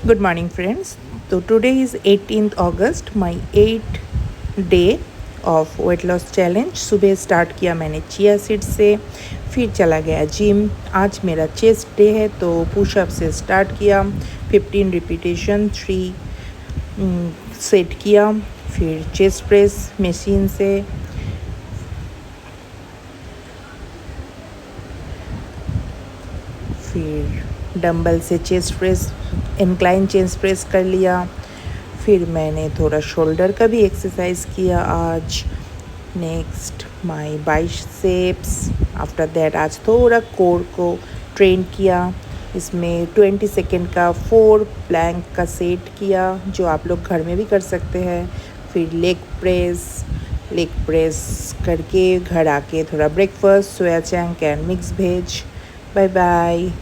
Good morning friends. So today is 18th August, my 8th day of weight loss challenge. सुबह start किया मैंने chia seed से, फिर चला गया जिम। आज मेरा चेस्ट डे है तो पुशअप से स्टार्ट किया, 15 रिपीटेशन 3 सेट किया। फिर चेस्ट प्रेस मशीन से, फिर डंबल से chest press, incline chest press कर लिया। फिर मैंने थोड़ा शोल्डर का भी एक्सरसाइज किया आज। Next my biceps. After that आज थोड़ा कोर को ट्रेन किया। इसमें 20 सेकेंड का 4 प्लैंक का सेट किया, जो आप लोग घर में भी कर सकते हैं। फिर लेग प्रेस करके घर आके थोड़ा breakfast, soya chunk and mix veg. Bye bye.